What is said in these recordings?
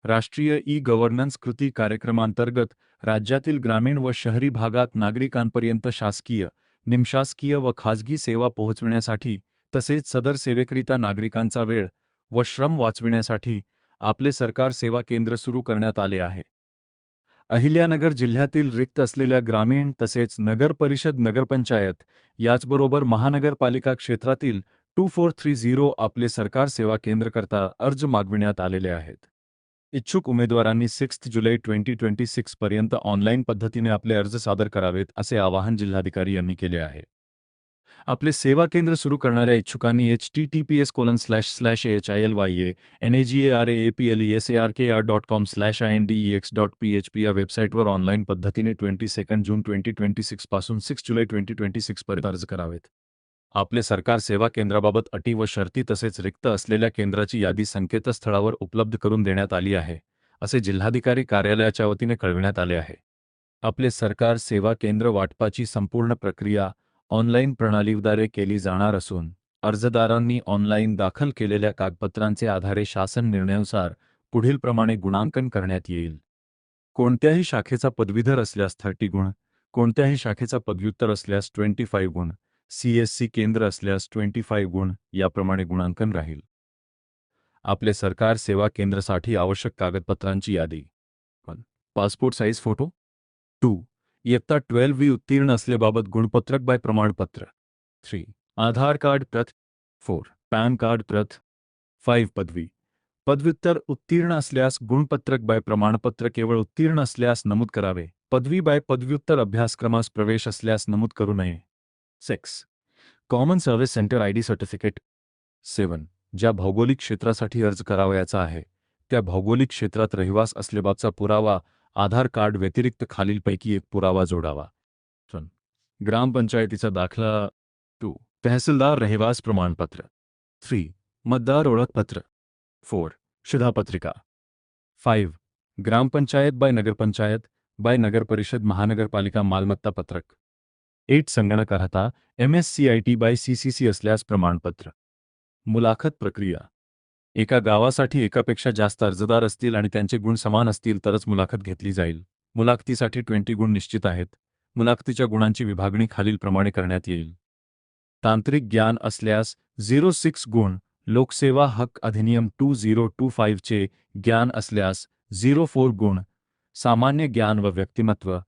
राष्ट्रीय ई-गव्हर्नन्स कृती कार्यक्रमांतर्गत राज्यातील ग्रामीण व शहरी भागात नागरिकांपर्यंत शासकीय, निमशासकीय व खाजगी सेवा पोहोचविण्यासाठी तसेच सदर सेवेकरिता नागरिकांचा वेळ व श्रम वाचविण्यासाठी आपले सरकार सेवा केंद्र सुरू करण्यात आले आहे. अहिल्यानगर जिल्ह्यातील रिक्त असलेल्या ग्रामीण तसेच नगर परिषद नगरपंचायत याचबरोबर महानगरपालिका क्षेत्रातील 2430 आपले सरकार सेवा केंद्र करता अर्ज मागविण्यात आलेले आहेत. इच्छुक उमेदवारांनी 6 जुलै 2026 पर्यंत ऑनलाईन पद्धतीने आपले अर्ज सादर करावेत असे आवाहन जिल्हाधिकारी यांनी केले आहे. आपले सेवा केंद्र सुरू करणाऱ्या इच्छुकांनी https://hilyaapleasarkar.com/index.php या वेबसाईटवर ऑनलाईन पद्धतीने 22 जून 2026 पासून 6 जुलै 2026 पर्यंत अर्ज करावेत. आपले सरकार सेवा केंद्राबाबत अटी व शर्ती तसेच रिक्त असलेल्या केंद्राची यादी संकेतस्थळावर उपलब्ध करून देण्यात आली आहे, असे जिल्हाधिकारी कार्यालयाच्या वतीने कळविण्यात आले आहे. आपले सरकार सेवा केंद्र वाटपाची संपूर्ण प्रक्रिया ऑनलाईन प्रणालीद्वारे केली जाणार असून अर्जदारांनी ऑनलाईन दाखल केलेल्या कागदपत्रांचे आधारे शासन निर्णयानुसार पुढीलप्रमाणे गुणांकन करण्यात येईल. कोणत्याही शाखेचा पदवीधर असल्यास 30 गुण, कोणत्याही शाखेचा पदव्युत्तर असल्यास 25 गुण, CSC केंद्र असल्यास 25 गुण याप्रमाणे गुणांकन राहील. आपले सरकार सेवा केंद्रासाठी आवश्यक कागदपत्रांची यादी: पासपोर्ट साईज फोटो. 2. इयत्ता 12वी उत्तीर्ण असल्याबाबत गुणपत्रक बाय प्रमाणपत्र. 3. आधार कार्ड प्रत. 4. पॅन कार्ड प्रत. 5. पदव्युत्तर उत्तीर्ण असल्यास गुणपत्रक बाय प्रमाणपत्र केवळ उत्तीर्ण असल्यास नमूद करावे. पदवी बाय पदव्युत्तर अभ्यासक्रमास प्रवेश असल्यास नमूद करू नये. 6. Common service centre ID certificate. 7. ज्या भौगोलिक क्षेत्रासाठी अर्ज करावयाचा आहे त्या भौगोलिक क्षेत्रात रहिवास असल्याबाबतचा पुरावा आधार कार्ड व्यतिरिक्त खालीलपैकी एक पुरावा जोडावा. ग्रामपंचायतीचा दाखला. 2. तहसीलदार रहिवास प्रमाणपत्र. 3. मतदार ओळखपत्र. 4. शिधापत्रिका. 5. ग्रामपंचायत बाय नगरपंचायत बाय नगरपरिषद महानगरपालिका मालमत्ता पत्रक. 8. संगणक अर्हता MSCIT बाय CCC असल्यास प्रमाणपत्र. मुलाखत प्रक्रिया. एका गावासाठी एकापेक्षा जास्त अर्जदार असतील आणि त्यांचे गुण समान असतील तरच मुलाखत घेतली जाईल. मुलाखतीसाठी 20 गुण निश्चित आहेत. मुलाखतीच्या गुणांची विभागणी खालीलप्रमाणे करण्यात येईल. तांत्रिक ज्ञान असल्यास 06 गुण, लोकसेवा हक्क अधिनियम 2025 चे ज्ञान असल्यास 04 गुण, सामान्य ज्ञान व व्यक्तिमत्व,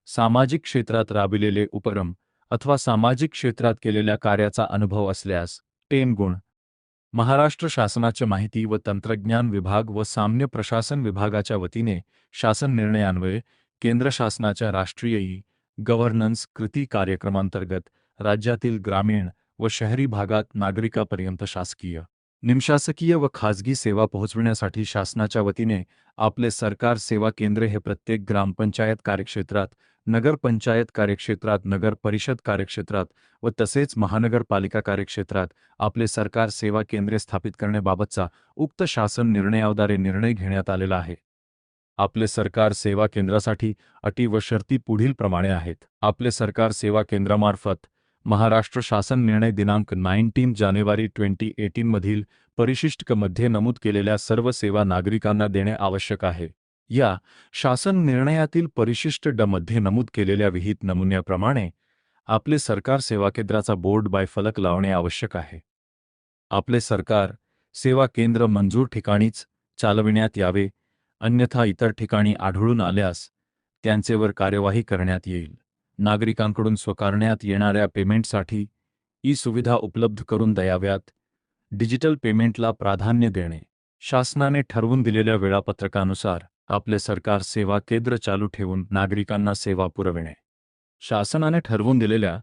सामाजिक क्षेत्रात राबविलेले उपक्रम अथवा सामाजिक क्षेत्रात केलेल्या कार्याचा अनुभव असल्यास 10 गुण. महाराष्ट्र शासनाच्या माहिती व तंत्रज्ञान विभाग व सामान्य प्रशासन विभागाच्या वतीने शासन निर्णयान्वये केंद्र शासनाच्या राष्ट्रीय ई-गव्हर्नन्स कृती कार्यक्रमांतर्गत राज्यातील ग्रामीण व शहरी भागात नागरिकांपर्यंत शासकीय, निमशासकीय व खाजगी सेवा पोहोचविण्यासाठी शासनाच्या वतीने आपले सरकार सेवा केंद्र हे प्रत्येक ग्रामपंचायत कार्यक्षेत्रात, नगरपंचायत कार्यक्षेत्रात, नगर परिषद कार्यक्षेत्रात व तसेच महानगरपालिका कार्यक्षेत्रात आपले सरकार सेवा केंद्रे स्थापित करण्याबाबतचा उक्त शासन निर्णयाद्वारे निर्णय घेण्यात आलेला आहे. आपले सरकार सेवा केंद्रासाठी अटी व शर्ती पुढीलप्रमाणे आहेत. आपले सरकार सेवा केंद्रामार्फत महाराष्ट्र शासन निर्णय दिनांक 19 जानेवारी 2018 मधील परिशिष्ट क मध्ये नमूद केलेल्या सर्व सेवा नागरिकांना देणे आवश्यक आहे. या शासन निर्णयातील परिशिष्ट ड मध्ये नमूद केलेल्या विहित नमुन्याप्रमाणे आपले सरकार सेवा केंद्राचा बोर्ड बाय फलक लावणे आवश्यक आहे. आपले सरकार सेवा केंद्र मंजूर ठिकाणीच चालविण्यात यावे, अन्यथा इतर ठिकाणी आढळून आल्यास त्यांचेवर कार्यवाही करण्यात येईल. नागरिकांकडून स्वीकारण्यात येणाऱ्या पेमेंटसाठी ई-सुविधा उपलब्ध करून द्याव्यात. डिजिटल पेमेंटला प्राधान्य देणे. शासनाने ठरवून दिलेल्या वेळापत्रकानुसार आपले सरकार सेवा केंद्र चालू ठेवून नागरिकांना सेवा पुरविणे. शासनाने ठरवून दिलेल्या